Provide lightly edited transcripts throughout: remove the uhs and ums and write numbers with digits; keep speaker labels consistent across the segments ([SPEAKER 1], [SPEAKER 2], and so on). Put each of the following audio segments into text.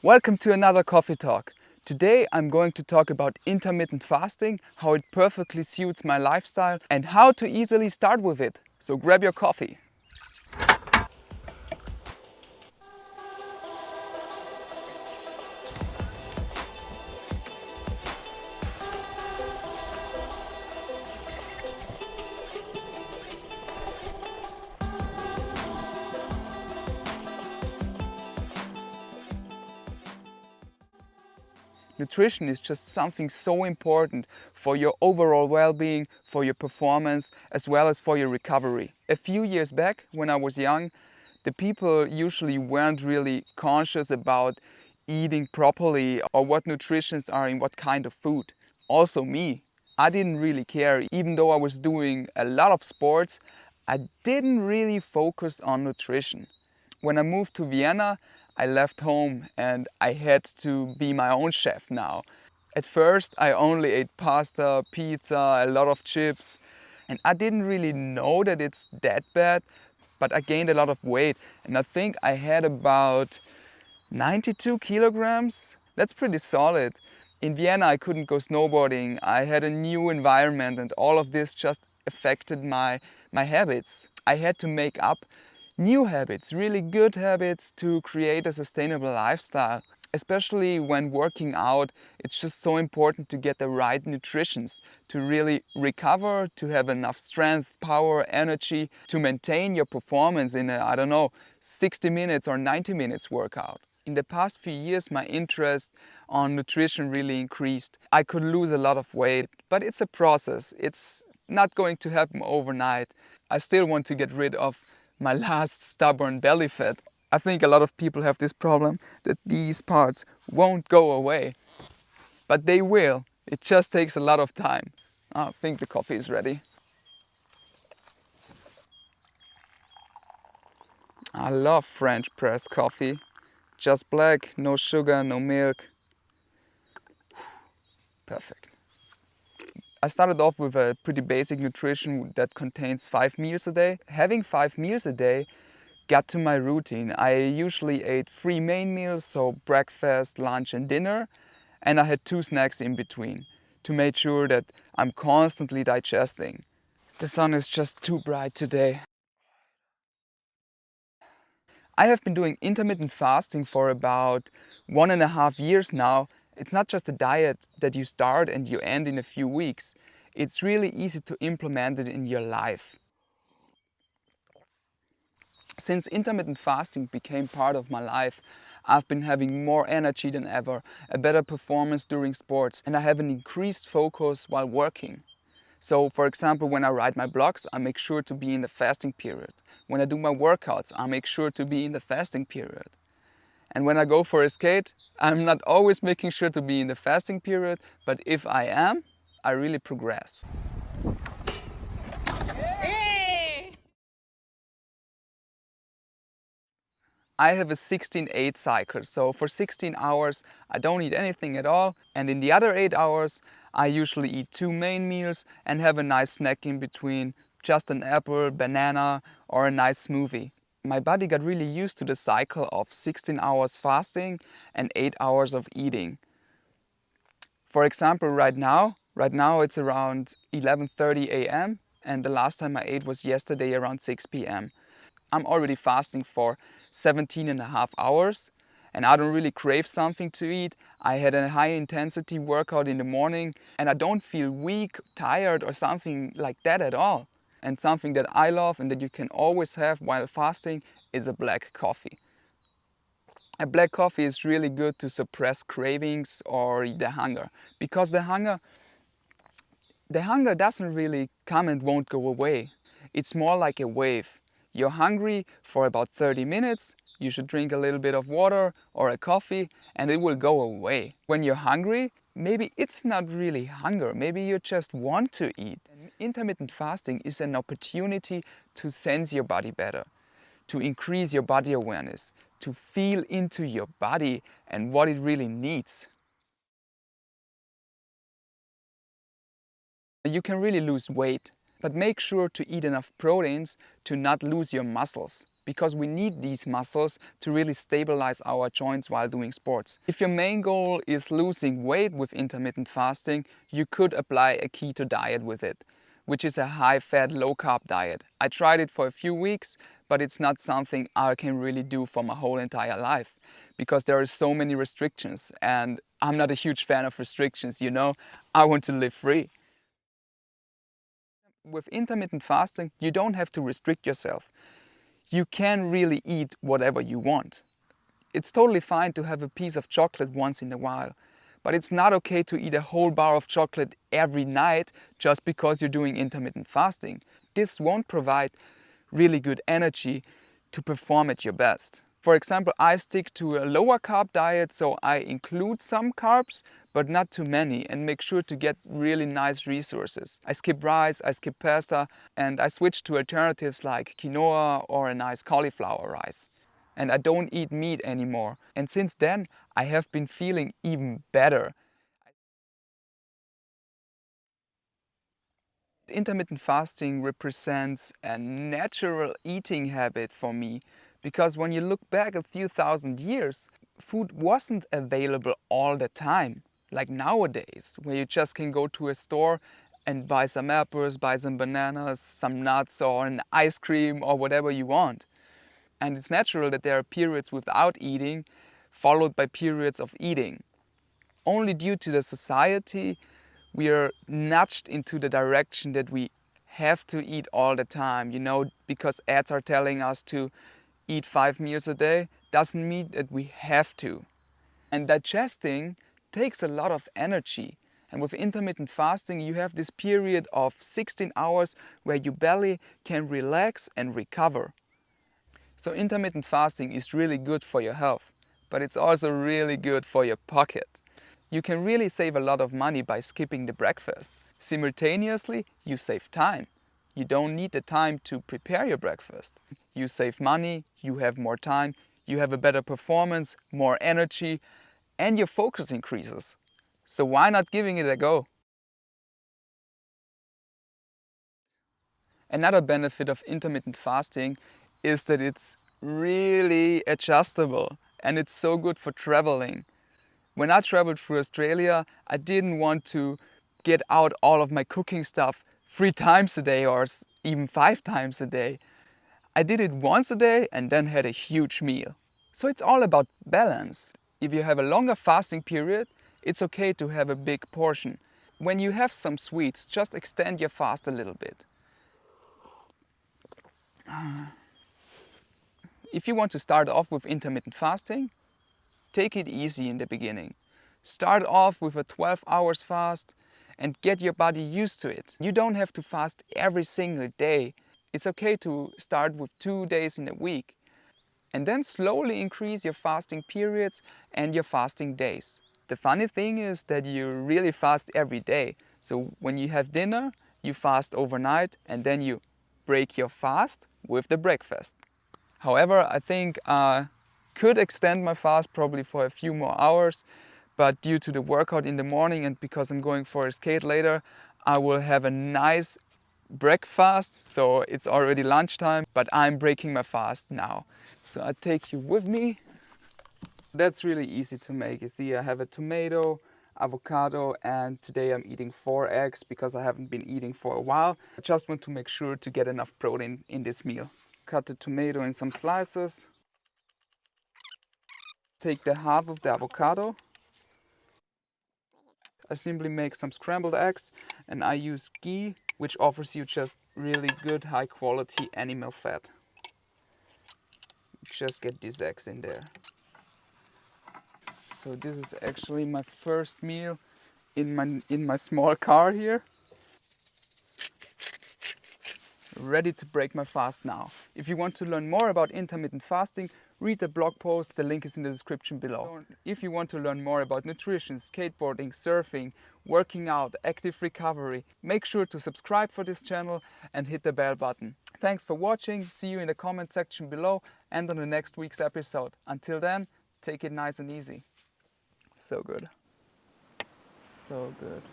[SPEAKER 1] Welcome to another coffee talk. Today I'm going to talk about intermittent fasting, how it perfectly suits my lifestyle and how to easily start with it. So grab your coffee. Nutrition is just something so important for your overall well-being, for your performance, as well as for your recovery. A few years back, when I was young, the people usually weren't really conscious about eating properly or what nutritions are in what kind of food. Also me, I didn't really care. Even though I was doing a lot of sports, I didn't really focus on nutrition. When I moved to Vienna, I left home and I had to be my own chef now. At first, I only ate pasta, pizza, a lot of chips, and I didn't really know that it's that bad, but I gained a lot of weight, and I think I had about 92 kilograms. That's pretty solid. In Vienna, I couldn't go snowboarding. I had a new environment, and all of this just affected my habits. I had to make up new habits, really good habits to create a sustainable lifestyle. Especially when working out, it's just so important to get the right nutritions, to really recover, to have enough strength, power, energy, to maintain your performance in a, I don't know, 60 minutes or 90 minutes workout. In the past few years, my interest on nutrition really increased. I could lose a lot of weight, but it's a process. It's not going to happen overnight. I still want to get rid of my last stubborn belly fat. I think a lot of people have this problem that these parts won't go away, but they will. It just takes a lot of time. I think the coffee is ready. I love French press coffee. Just black, no sugar, no milk. Perfect. I started off with a pretty basic nutrition that contains 5 meals a day. Having 5 meals a day got to my routine. I usually ate 3 main meals, so breakfast, lunch and dinner, and I had 2 snacks in between to make sure that I'm constantly digesting. The sun is just too bright today. I have been doing intermittent fasting for about 1.5 years now. It's not just a diet that you start and you end in a few weeks. It's really easy to implement it in your life. Since intermittent fasting became part of my life, I've been having more energy than ever, a better performance during sports, and I have an increased focus while working. So, for example, when I write my blogs, I make sure to be in the fasting period. When I do my workouts, I make sure to be in the fasting period. And when I go for a skate, I'm not always making sure to be in the fasting period, but if I am, I really progress. I have a 16-8 cycle, so for 16 hours I don't eat anything at all, and in the other 8 hours I usually eat 2 main meals and have a nice snack in between, just an apple, banana or a nice smoothie. My body got really used to the cycle of 16 hours fasting and 8 hours of eating. For example, right now it's around 11:30 a.m. and the last time I ate was yesterday around 6 p.m. I'm already fasting for 17.5 hours and I don't really crave something to eat. I had a high intensity workout in the morning and I don't feel weak, tired or something like that at all. And something that I love and that you can always have while fasting is a black coffee. A black coffee is really good to suppress cravings or the hunger, because the hunger doesn't really come and won't go away. It's more like a wave. You're hungry for about 30 minutes, you should drink a little bit of water or a coffee and it will go away. When you're hungry, maybe it's not really hunger, maybe you just want to eat. And intermittent fasting is an opportunity to sense your body better, to increase your body awareness, to feel into your body and what it really needs. You can really lose weight, but make sure to eat enough proteins to not lose your muscles. because we need these muscles to really stabilize our joints while doing sports. If your main goal is losing weight with intermittent fasting, you could apply a keto diet with it, which is a high-fat, low-carb diet. I tried it for a few weeks, but it's not something I can really do for my whole entire life because there are so many restrictions, and I'm not a huge fan of restrictions, you know? I want to live free. With intermittent fasting, you don't have to restrict yourself. You can really eat whatever you want. It's totally fine to have a piece of chocolate once in a while, but it's not okay to eat a whole bar of chocolate every night just because you're doing intermittent fasting. This won't provide really good energy to perform at your best. For example, I stick to a lower carb diet, so I include some carbs, but not too many, and make sure to get really nice resources. I skip rice, I skip pasta, and I switch to alternatives like quinoa or a nice cauliflower rice. And I don't eat meat anymore. And since then, I have been feeling even better. Intermittent fasting represents a natural eating habit for me because when you look back a few thousand years, food wasn't available all the time, like nowadays, where you just can go to a store and buy some apples, buy some bananas, some nuts, or an ice cream, or whatever you want. And it's natural that there are periods without eating, followed by periods of eating. Only due to the society, we are nudged into the direction that we have to eat all the time, you know, because ads are telling us to eat 5 meals a day, doesn't mean that we have to. And digesting takes a lot of energy. And with intermittent fasting, you have this period of 16 hours where your belly can relax and recover. So intermittent fasting is really good for your health, but it's also really good for your pocket. You can really save a lot of money by skipping the breakfast. Simultaneously, you save time. You don't need the time to prepare your breakfast. You save money, you have more time, you have a better performance, more energy, and your focus increases. So why not giving it a go? Another benefit of intermittent fasting is that it's really adjustable and it's so good for traveling. When I traveled through Australia, I didn't want to get out all of my cooking stuff 3 times a day or even 5 times a day. I did it once a day and then had a huge meal. So it's all about balance. If you have a longer fasting period, it's okay to have a big portion. When you have some sweets, just extend your fast a little bit. If you want to start off with intermittent fasting, take it easy in the beginning. Start off with a 12 hours fast and get your body used to it. You don't have to fast every single day. It's okay to start with 2 days in a week and then slowly increase your fasting periods and your fasting days. The funny thing is that you really fast every day. So when you have dinner, you fast overnight and then you break your fast with the breakfast. However, I think I could extend my fast probably for a few more hours, but due to the workout in the morning and because I'm going for a skate later, I will have a nice breakfast. So it's already lunchtime, but I'm breaking my fast now. So I take you with me. That's really easy to make. You see, I have a tomato, avocado, and today I'm eating 4 eggs because I haven't been eating for a while. I just want to make sure to get enough protein in this meal. Cut the tomato in some slices. Take the half of the avocado. I simply make some scrambled eggs and I use ghee, which offers you just really good high quality animal fat. Just get these eggs in there. So this is actually my first meal in my small car here. Ready to break my fast now. If you want to learn more about intermittent fasting, read the blog post, the link is in the description below. If you want to learn more about nutrition, skateboarding, surfing, working out, active recovery, make sure to subscribe for this channel and hit the bell button. Thanks for watching, see you in the comment section below and on the next week's episode. Until then, take it nice and easy. So good. So good.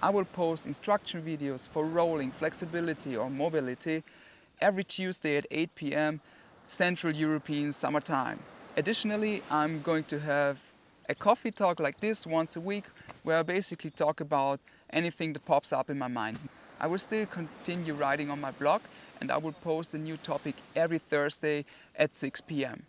[SPEAKER 1] I will post instruction videos for rolling, flexibility or mobility every Tuesday at 8 p.m. Central European summertime. Additionally, I'm going to have a coffee talk like this once a week where I basically talk about anything that pops up in my mind. I will still continue writing on my blog and I will post a new topic every Thursday at 6 p.m.